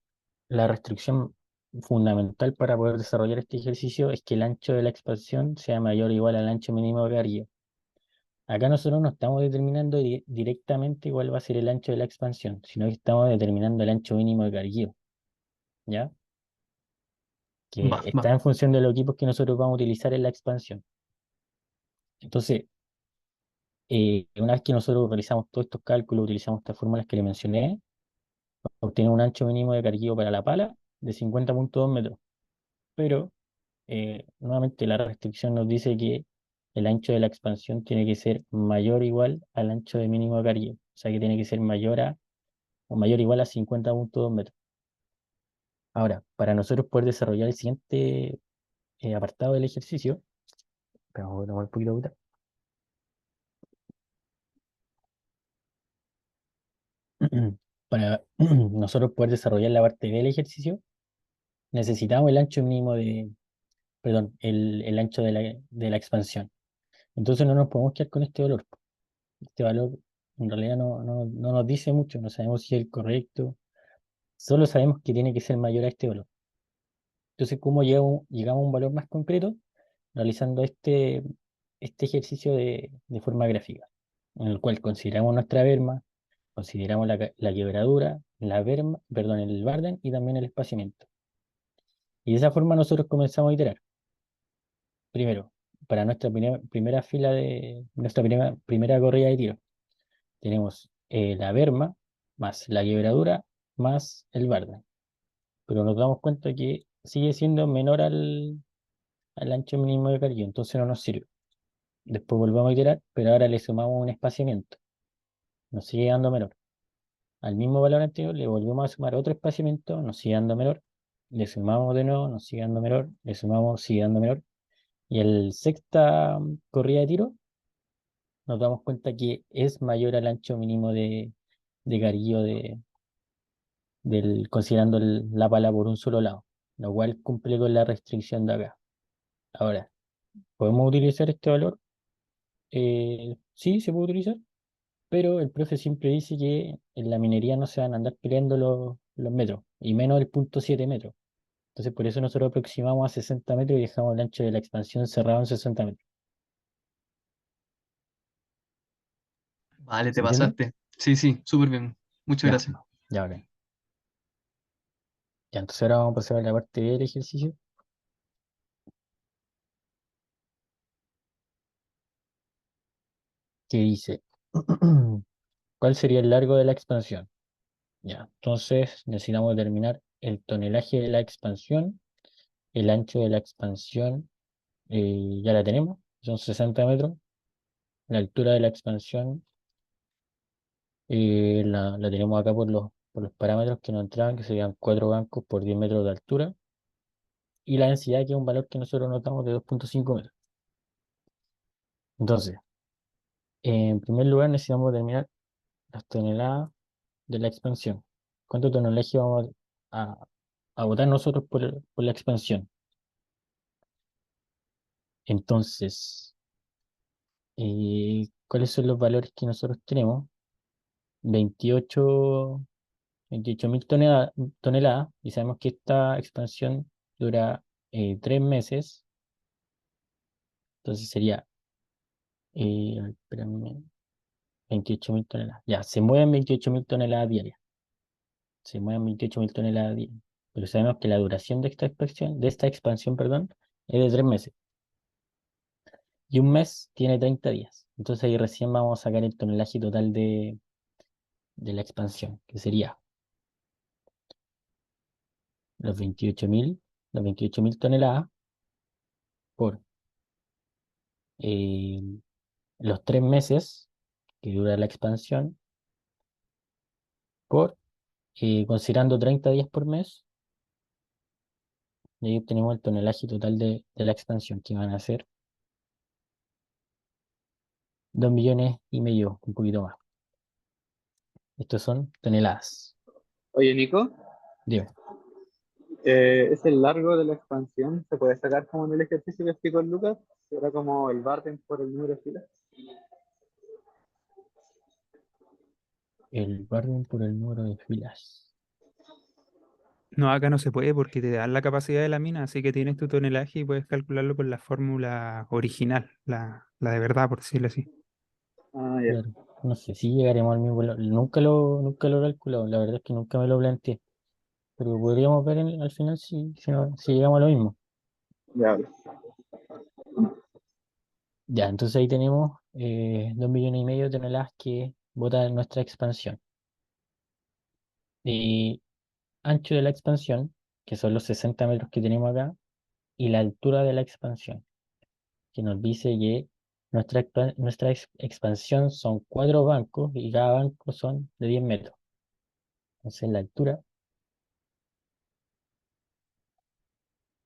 la restricción fundamental para poder desarrollar este ejercicio es que el ancho de la expansión sea mayor o igual al ancho mínimo de Garrido. Acá nosotros no estamos determinando directamente cuál va a ser el ancho de la expansión, sino que estamos determinando el ancho mínimo de Garrido, ¿ya? Que Va. está en función de los equipos que nosotros vamos a utilizar en la expansión. Entonces, una vez que nosotros realizamos todos estos cálculos, utilizamos estas fórmulas que le mencioné, obtiene un ancho mínimo de carguillo para la pala de 50.2 metros. Pero nuevamente la restricción nos dice que el ancho de la expansión tiene que ser mayor o igual al ancho de mínimo de Carrier. O sea que tiene que ser mayor o igual a 50.2 metros. Ahora, para nosotros poder desarrollar el siguiente apartado del ejercicio, pero vamos a tomar un poquito de agüita. Para nosotros poder desarrollar la parte B del ejercicio, necesitamos el ancho mínimo perdón, el ancho de la expansión. Entonces no nos podemos quedar con este valor. Este valor en realidad no nos dice mucho, no sabemos si es el correcto, solo sabemos que tiene que ser mayor a este valor. Entonces, ¿cómo llegamos a un valor más concreto? Realizando este ejercicio de forma gráfica, en el cual consideramos nuestra berma, consideramos la quebradura, la berma, perdón, el barden y también el espaciamiento. Y de esa forma nosotros comenzamos a iterar. Primero, para nuestra primera fila de nuestra primera corrida de tiro, tenemos la berma más la quebradura más el barden. Pero nos damos cuenta que sigue siendo menor al ancho mínimo de carguillo, entonces no nos sirve. Después volvemos a iterar, pero ahora le sumamos un espaciamiento. Nos sigue dando menor. Al mismo valor anterior le volvemos a sumar otro espaciamiento, nos sigue dando menor. Le sumamos de nuevo, nos sigue dando menor. Le sumamos, sigue dando menor. Y el sexta corrida de tiro, nos damos cuenta que es mayor al ancho mínimo de carguillo considerando la pala por un solo lado, lo cual cumple con la restricción de acá. Ahora, ¿podemos utilizar este valor? Sí, se puede utilizar, pero el profe siempre dice que en la minería no se van a andar peleando los metros, y menos el 0.7 metros. Entonces, por eso nosotros aproximamos a 60 metros y dejamos el ancho de la expansión cerrado en 60 metros. Vale, ¿Se te entiende? pasaste. Sí, sí, súper bien. Muchas Ya, gracias. ya, ok. Ya, entonces ahora vamos a pasar a la parte del ejercicio, que dice, ¿cuál sería el largo de la expansión? Ya, entonces necesitamos determinar el tonelaje de la expansión, el ancho de la expansión, ya la tenemos, son 60 metros, la altura de la expansión, la tenemos acá por los parámetros que nos entraban, que serían 4 bancos por 10 metros de altura, y la densidad, que es un valor que nosotros notamos de 2.5 metros. Entonces, en primer lugar necesitamos determinar las toneladas de la expansión. ¿Cuánto tonelaje vamos a botar nosotros por la expansión? Entonces, ¿cuáles son los valores que nosotros tenemos? 28 28.000 toneladas, y sabemos que esta expansión dura 3 meses, entonces sería, espérame, 28.000 toneladas. Ya, se mueven 28.000 toneladas diarias, se mueven 28.000 toneladas diarias, pero sabemos que la duración de esta expansión, perdón, es de 3 meses, y un mes tiene 30 días. Entonces ahí recién vamos a sacar el tonelaje total de la expansión, que sería los 28.000 toneladas por eh, los 3 meses que dura la expansión, considerando 30 días por mes, y ahí obtenemos el tonelaje total de la expansión, que van a ser 2,5 millones, un poquito más. Estos son toneladas. Oye, Nico, Dime, es el largo de la expansión. ¿Se puede sacar como en el ejercicio que explicó el Lucas? Era como el barden por el número de filas. el barren por el número de filas. No, acá no se puede porque te dan la capacidad de la mina, así que tienes tu tonelaje y puedes calcularlo con la fórmula original, la de verdad, por decirlo así. Ah, ya. Claro, no sé si llegaremos al mismo valor. Nunca lo he calculado, la verdad es que nunca me lo planteé. Pero podríamos ver al final si llegamos a lo mismo. Ya, Ya, entonces ahí tenemos 2,5 millones de toneladas que bota nuestra expansión. Y ancho de la expansión, que son los 60 metros que tenemos acá, y la altura de la expansión, que nos dice que nuestra expansión son 4 bancos y cada banco son de 10 metros. Entonces la altura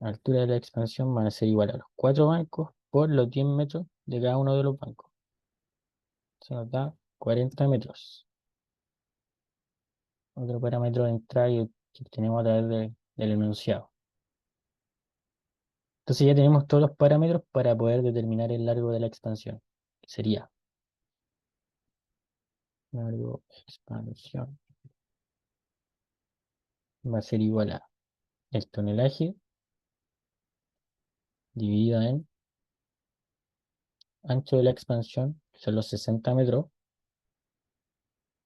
de la expansión van a ser igual a los 4 bancos por los 10 metros de cada uno de los bancos. Eso nos da 40 metros. Otro parámetro de entrada que tenemos a través del enunciado. Entonces ya tenemos todos los parámetros para poder determinar el largo de la expansión. Sería largo expansión va a ser igual a el tonelaje dividido en ancho de la expansión, que son los 60 metros,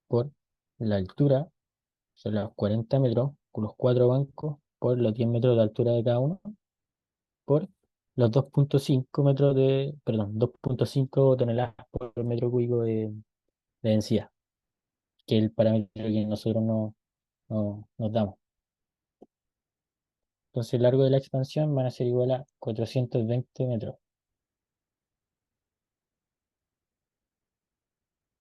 por la altura, son los 40 metros, con los 4 bancos, por los 10 metros de altura de cada uno, por los 2.5 metros perdón, 2.5 toneladas por metro cúbico de densidad, que es el parámetro que nosotros nos damos. Entonces el largo de la expansión van a ser igual a 420 metros.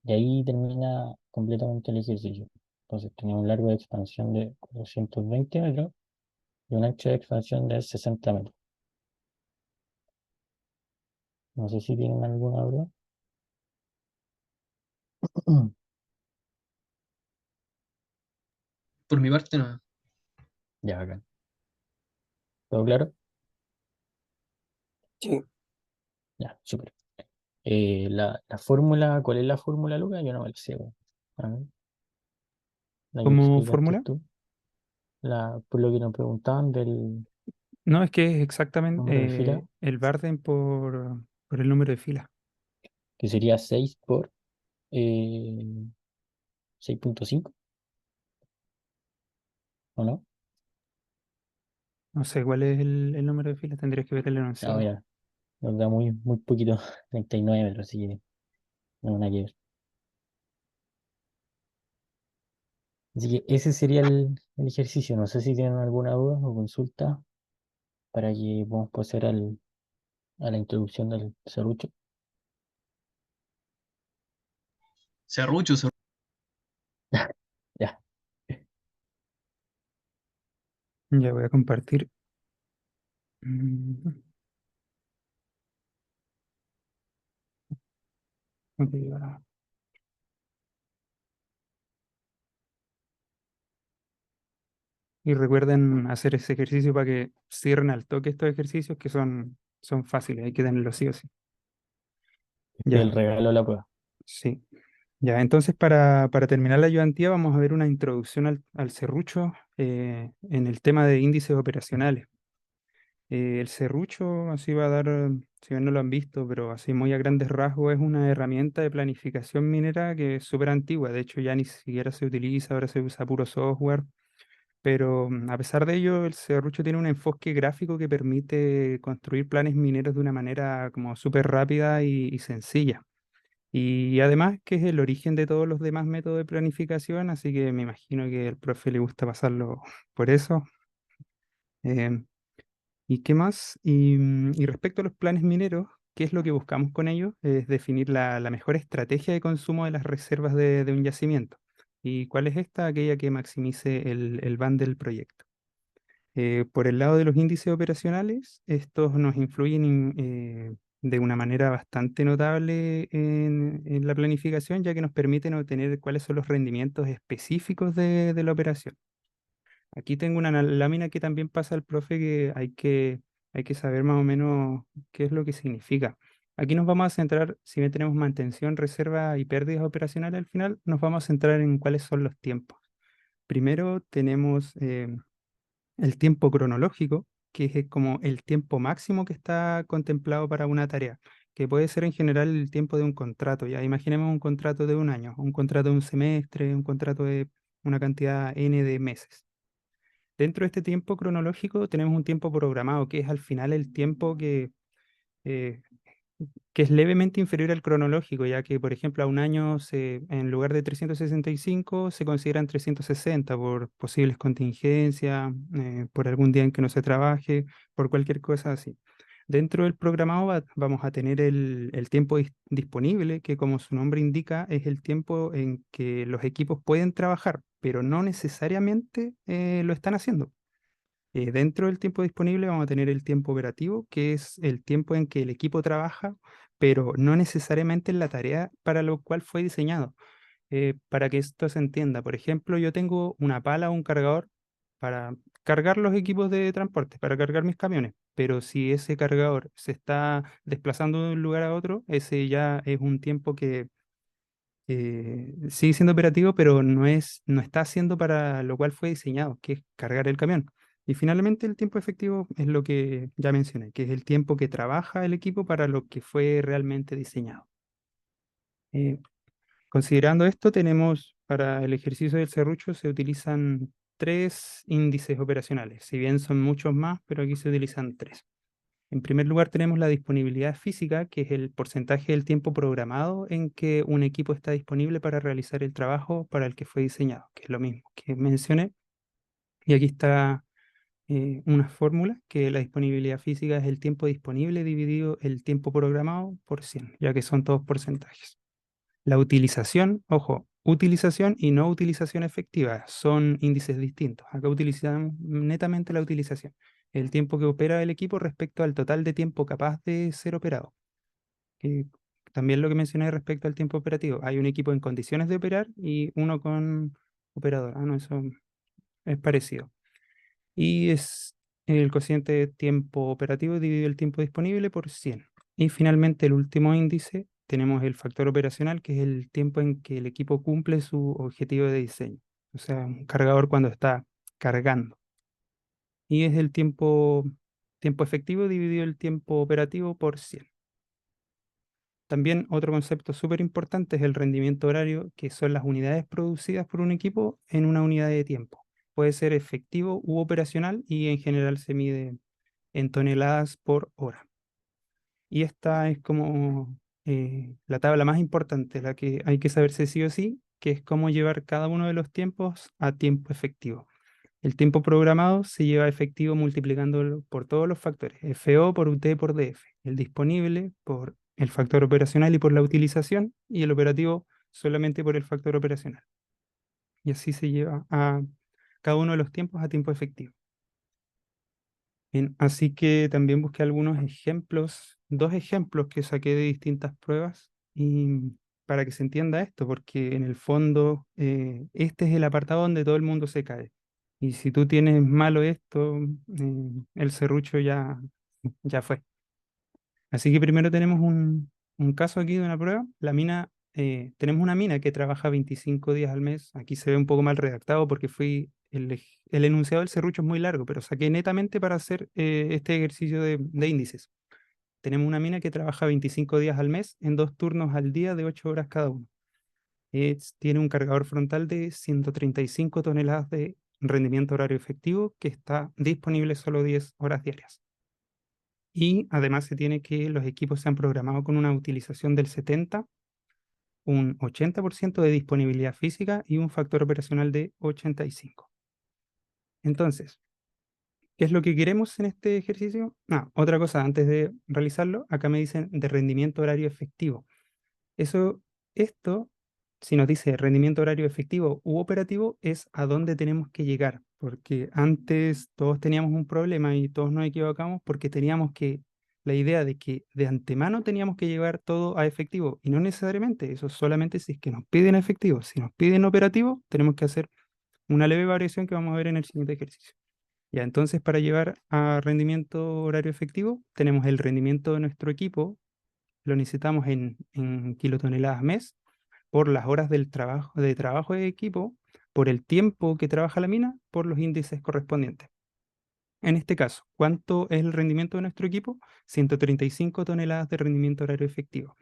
Y ahí termina completamente el ejercicio. Entonces tenemos un largo de expansión de 420 metros y un ancho de expansión de 60 metros. No sé si tienen alguna duda. Por mi parte, no. Ya, acá. ¿Todo claro? Sí. Ya, súper. La fórmula, ¿cuál es la fórmula, Luca? Yo no me la sé, weón. A ver, la que Como explicaste fórmula, tú. Por lo que nos preguntaban del no, es que es número de exactamente fila, el Barden por el número de filas. que sería 6 por 6.5, ¿o no? No sé cuál es el número de filas, tendrías que ver el No, enunciado. mira, nos da muy poquito, 39 metros, así que no, nada que ver. Así que ese sería el ejercicio. No sé si tienen alguna duda o consulta para que podamos pasar a la introducción del serrucho. Serrucho, Ya, Ya voy a compartir. Mm, ok, ahora. Y recuerden hacer ese ejercicio para que cierren al toque estos ejercicios que son fáciles, hay que tenerlos sí o sí. el Ya, regalo de la prueba. sí. Ya, entonces para terminar la ayudantía vamos a ver una introducción al serrucho en el tema de índices operacionales. El serrucho, así va a dar, si bien no lo han visto, pero así muy a grandes rasgos, es una herramienta de planificación minera que es súper antigua. De hecho, ya ni siquiera se utiliza, ahora se usa puro software. Pero a pesar de ello, el serrucho tiene un enfoque gráfico que permite construir planes mineros de una manera como súper rápida y sencilla. Y además que es el origen de todos los demás métodos de planificación, así que me imagino que al profe le gusta pasarlo por eso. Em, ¿Y qué más? Y respecto a los planes mineros, ¿qué es lo que buscamos con ellos? Es definir la mejor estrategia de consumo de las reservas de un yacimiento. ¿Y cuál es esta? Aquella que maximice el van del proyecto. Por el lado de los índices operacionales, estos nos influyen de una manera bastante notable en la planificación, ya que nos permiten obtener cuáles son los rendimientos específicos de la operación. Aquí tengo una lámina que también pasa al profe que hay que saber más o menos qué es lo que significa. Aquí nos vamos a centrar, si bien tenemos mantención, reserva y pérdidas operacionales al final, nos vamos a centrar en cuáles son los tiempos. Primero tenemos el tiempo cronológico, que es como el tiempo máximo que está contemplado para una tarea, que puede ser en general el tiempo de un contrato. Ya imaginemos un contrato de un año, un contrato de un semestre, un contrato de una cantidad N de meses. Dentro de este tiempo cronológico tenemos un tiempo programado, que es al final el tiempo que eh, que es levemente inferior al cronológico, ya que, por ejemplo, a un año en lugar de 365 se consideran 360 por posibles contingencias, por algún día en que no se trabaje, por cualquier cosa así. Dentro del programado vamos a tener el tiempo disponible, que como su nombre indica, es el tiempo en que los equipos pueden trabajar, pero no necesariamente lo están haciendo. Dentro del tiempo disponible vamos a tener el tiempo operativo, que es el tiempo en que el equipo trabaja, pero no necesariamente en la tarea para lo cual fue diseñado. Para que esto se entienda, por ejemplo, yo tengo una pala o un cargador para cargar los equipos de transporte, para cargar mis camiones, pero si ese cargador se está desplazando de un lugar a otro, ese ya es un tiempo que sigue siendo operativo, pero no está haciendo para lo cual fue diseñado, que es cargar el camión. Y finalmente el tiempo efectivo es lo que ya mencioné, que es el tiempo que trabaja el equipo para lo que fue realmente diseñado. Eh, Considerando esto, tenemos para el ejercicio del serrucho se utilizan 3 índices operacionales, si bien son muchos más, pero aquí se utilizan 3. En primer lugar tenemos la disponibilidad física, que es el porcentaje del tiempo programado en que un equipo está disponible para realizar el trabajo para el que fue diseñado, que es lo mismo que mencioné. Y aquí está una fórmula, que la disponibilidad física es el tiempo disponible dividido el tiempo programado por 100, ya que son todos porcentajes. La utilización, ojo, utilización y no utilización efectiva son índices distintos. Acá utilizamos netamente la utilización, el tiempo que opera el equipo respecto al total de tiempo capaz de ser operado. Que también lo que mencioné respecto al tiempo operativo. Hay un equipo en condiciones de operar y uno con operador. No, eso es parecido. Y es el cociente de tiempo operativo dividido el tiempo disponible por 100. Y finalmente el último índice, tenemos el factor operacional, que es el tiempo en que el equipo cumple su objetivo de diseño. O sea, un cargador cuando está cargando. Y es el tiempo efectivo dividido el tiempo operativo por 100. También otro concepto súper importante es el rendimiento horario, que son las unidades producidas por un equipo en una unidad de tiempo. Puede ser efectivo u operacional y en general se mide en toneladas por hora. Y esta es como la tabla más importante, la que hay que saberse sí o sí, que es cómo llevar cada uno de los tiempos a tiempo efectivo. El tiempo programado se lleva a efectivo multiplicándolo por todos los factores, FO por UT por DF, el disponible por el factor operacional y por la utilización, y el operativo solamente por el factor operacional. Y así se lleva a cada uno de los tiempos a tiempo efectivo. Bien, así que también busqué algunos ejemplos, 2 ejemplos que saqué de distintas pruebas y para que se entienda esto, porque en el fondo este es el apartado donde todo el mundo se cae. Y si tú tienes malo esto, el serrucho ya fue. Así que primero tenemos un caso aquí de una prueba. Tenemos una mina que trabaja 25 días al mes. Aquí se ve un poco mal redactado porque el enunciado del serrucho es muy largo, pero saqué netamente para hacer este ejercicio de índices. Tenemos una mina que trabaja 25 días al mes en 2 turnos al día de 8 horas cada uno. Tiene un cargador frontal de 135 toneladas de rendimiento horario efectivo que está disponible solo 10 horas diarias. Y además se tiene que los equipos se han programado con una utilización del 70, un 80% de disponibilidad física y un factor operacional de 85. Entonces, ¿qué es lo que queremos en este ejercicio? Otra cosa, antes de realizarlo, acá me dicen de rendimiento horario efectivo. Esto, si nos dice rendimiento horario efectivo u operativo, es a dónde tenemos que llegar, porque antes todos teníamos un problema y todos nos equivocamos porque teníamos la idea de que de antemano teníamos que llevar todo a efectivo, y no necesariamente, eso solamente si es que nos piden efectivo. Si nos piden operativo, tenemos que hacer una leve variación que vamos a ver en el siguiente ejercicio. Ya, entonces para llevar a rendimiento horario efectivo, tenemos el rendimiento de nuestro equipo, lo necesitamos en kilotoneladas mes, por las horas de trabajo de equipo, por el tiempo que trabaja la mina, por los índices correspondientes. En este caso, ¿cuánto es el rendimiento de nuestro equipo? 135 toneladas de rendimiento horario efectivo.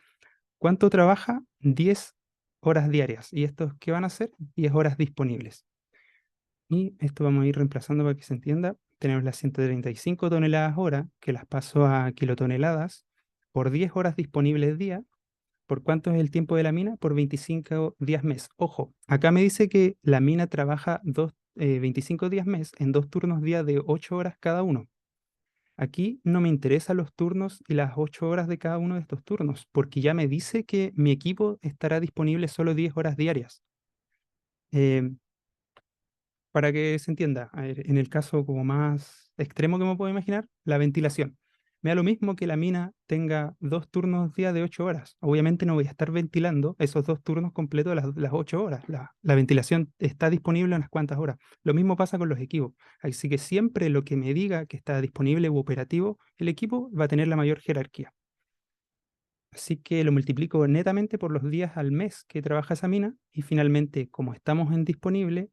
¿Cuánto trabaja? 10 horas diarias. ¿Y estos qué van a ser? 10 horas disponibles. Y esto vamos a ir reemplazando para que se entienda. Tenemos las 135 toneladas hora, que las paso a kilotoneladas, por 10 horas disponibles día. ¿Por cuánto es el tiempo de la mina? Por 25 días mes. Ojo, acá me dice que la mina trabaja 25 días mes en 2 turnos día de 8 horas cada uno. Aquí no me interesan los turnos y las 8 horas de cada uno de estos turnos, porque ya me dice que mi equipo estará disponible solo 10 horas diarias. Eh, para que se entienda, a ver, en el caso como más extremo que me puedo imaginar, la ventilación. Me da lo mismo que la mina tenga 2 turnos día de 8 horas. Obviamente no voy a estar ventilando esos 2 turnos completos de las 8 horas. La ventilación está disponible unas cuantas horas. Lo mismo pasa con los equipos. Así que siempre lo que me diga que está disponible u operativo, el equipo va a tener la mayor jerarquía. Así que lo multiplico netamente por los días al mes que trabaja esa mina y finalmente, como estamos en disponible,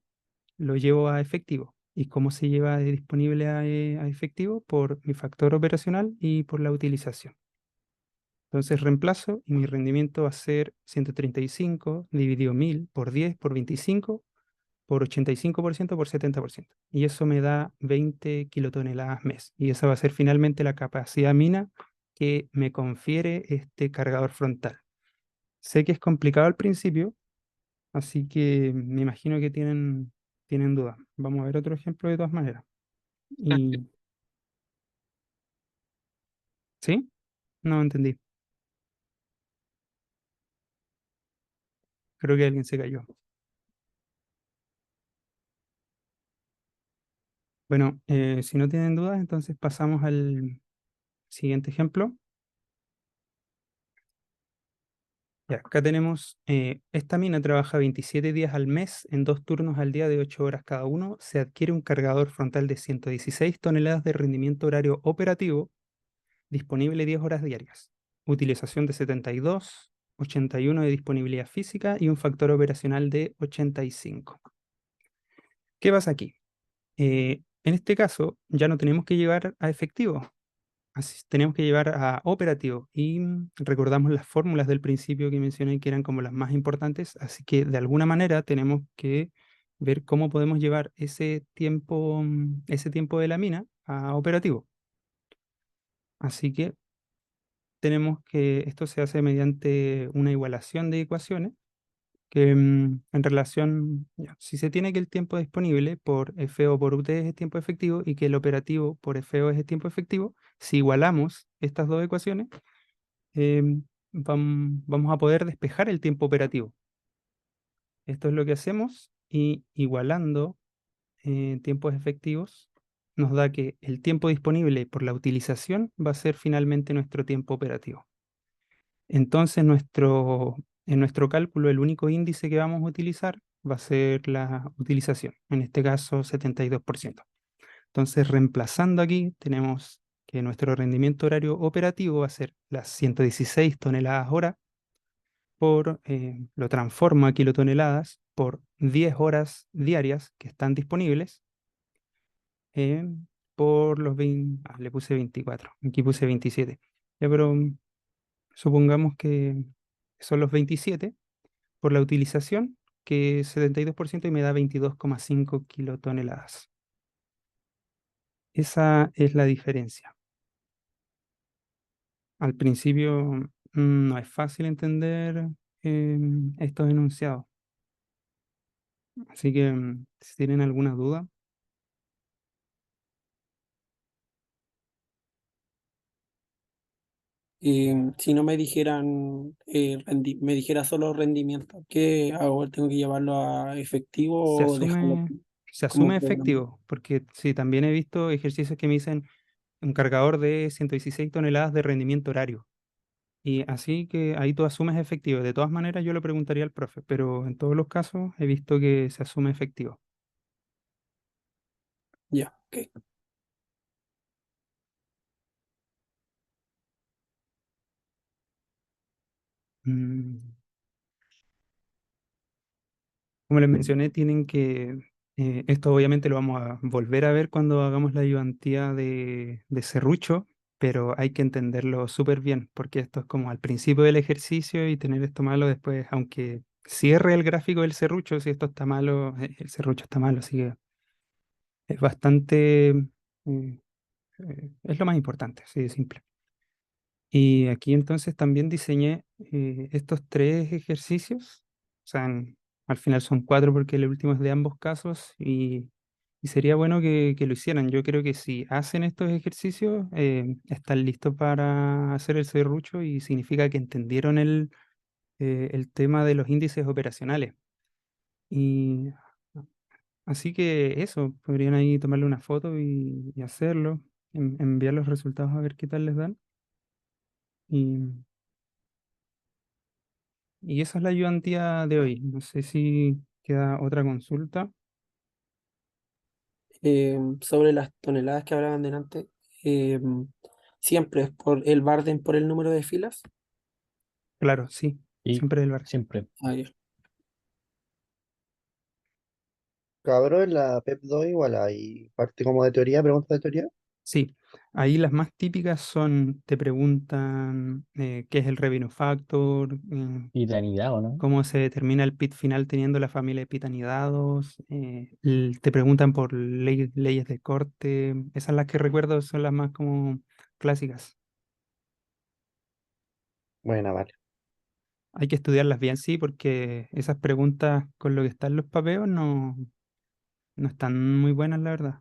lo llevo a efectivo. ¿Y cómo se lleva de disponible a efectivo? Por mi factor operacional y por la utilización. Entonces reemplazo y mi rendimiento va a ser 135 dividido 1000 por 10 por 25 por 85% por 70%. Y eso me da 20 kilotoneladas mes. Y esa va a ser finalmente la capacidad mina que me confiere este cargador frontal. Sé que es complicado al principio, así que me imagino que tienen dudas. Vamos a ver otro ejemplo de todas maneras. Y, ¿sí? No entendí. Creo que alguien se cayó. Bueno, si no tienen dudas, entonces pasamos al siguiente ejemplo. Ya, acá tenemos, esta mina trabaja 27 días al mes en 2 turnos al día de 8 horas cada uno. Se adquiere un cargador frontal de 116 toneladas de rendimiento horario operativo, disponible 10 horas diarias. Utilización de 72, 81 de disponibilidad física y un factor operacional de 85. ¿Qué pasa aquí? En este caso, ya no tenemos que llevar a efectivo, así tenemos que llevar a operativo. Y recordamos las fórmulas del principio que mencioné que eran como las más importantes, así que de alguna manera tenemos que ver cómo podemos llevar ese tiempo de la mina a operativo. Así que tenemos que, esto se hace mediante una igualación de ecuaciones que en relación, ya, si se tiene que el tiempo disponible por FO por UT es el tiempo efectivo y que el operativo por FO es el tiempo efectivo, si igualamos estas dos ecuaciones, vamos a poder despejar el tiempo operativo. Esto es lo que hacemos y igualando tiempos efectivos nos da que el tiempo disponible por la utilización va a ser finalmente nuestro tiempo operativo. Entonces, en nuestro cálculo, el único índice que vamos a utilizar va a ser la utilización, en este caso 72%. Entonces, reemplazando aquí, tenemos que nuestro rendimiento horario operativo va a ser las 116 toneladas hora lo transformo a kilotoneladas por 10 horas diarias que están disponibles eh, por los 20, le puse 24, aquí puse 27. Ya, pero supongamos que son los 27 por la utilización, que es 72% y me da 22,5 kilotoneladas. Esa es la diferencia. Al principio no es fácil entender estos enunciados. Así que si tienen alguna duda, Si no me dijeran, me dijera solo rendimiento, ¿qué hago? ¿Tengo que llevarlo a se efectivo o dejarlo asume, se como asume programa? efectivo, porque sí, también he visto ejercicios que me dicen un cargador de 116 toneladas de rendimiento horario. Y así que ahí tú asumes efectivo. De todas maneras, yo le preguntaría al profe, pero en todos los casos he visto que se asume efectivo. Ya, ok. Mm, Como les mencioné, esto obviamente lo vamos a volver a ver cuando hagamos la ayudantía de serrucho, pero hay que entenderlo súper bien, porque esto es como al principio del ejercicio y tener esto malo después, aunque cierre el gráfico del serrucho, si esto está malo, el serrucho está malo, así que es bastante, es lo más importante, así de simple. Y aquí entonces también diseñé estos tres ejercicios. O sea, al final son cuatro porque el último es de ambos casos y sería bueno que lo hicieran. Yo creo que si hacen estos ejercicios, están listos para hacer el serrucho y significa que entendieron el tema de los índices operacionales. Y así que eso, podrían ahí tomarle una foto y hacerlo, enviar los resultados a ver qué tal les dan. Y, y esa es la ayudantía de hoy. No sé si queda otra consulta. Sobre las toneladas que hablaban delante, eh, siempre es por el Barden por el número de filas. Claro, sí, Y siempre del bar. siempre. Ah, ya. Cabrón, en la PEP 2 igual hay parte como de teoría, preguntas de teoría. Sí, ahí las más típicas son, te preguntan qué es el revenue factor, Y planidad, ¿o no? cómo se determina el pit final teniendo la familia de pit anidados, te preguntan por leyes de corte, esas las que recuerdo son las más como clásicas. Bueno, vale. Hay que estudiarlas bien, sí, porque esas preguntas con lo que están los papeos no están muy buenas, la verdad.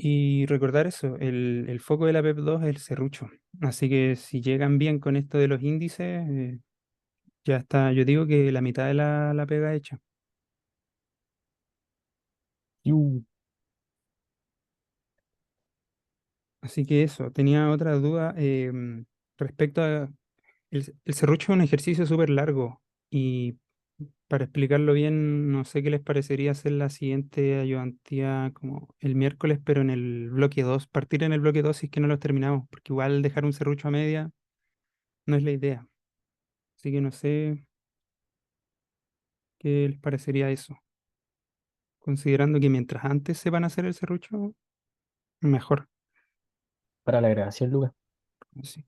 Y recordar eso, el foco de la PEP 2 es el serrucho. Así que si llegan bien con esto de los índices, ya está, yo digo que la mitad de la pega hecha. Yu. Así que eso, tenía otra duda respecto a... El serrucho es un ejercicio súper largo y para explicarlo bien, no sé qué les parecería hacer la siguiente ayudantía como el miércoles, pero en el bloque 2 partir en el bloque 2 si es que no los terminamos, porque igual dejar un serrucho a media no es la idea. Así que no sé qué les parecería eso, considerando que mientras antes sepan hacer el serrucho, mejor. Para la grabación, Lucas. Sí.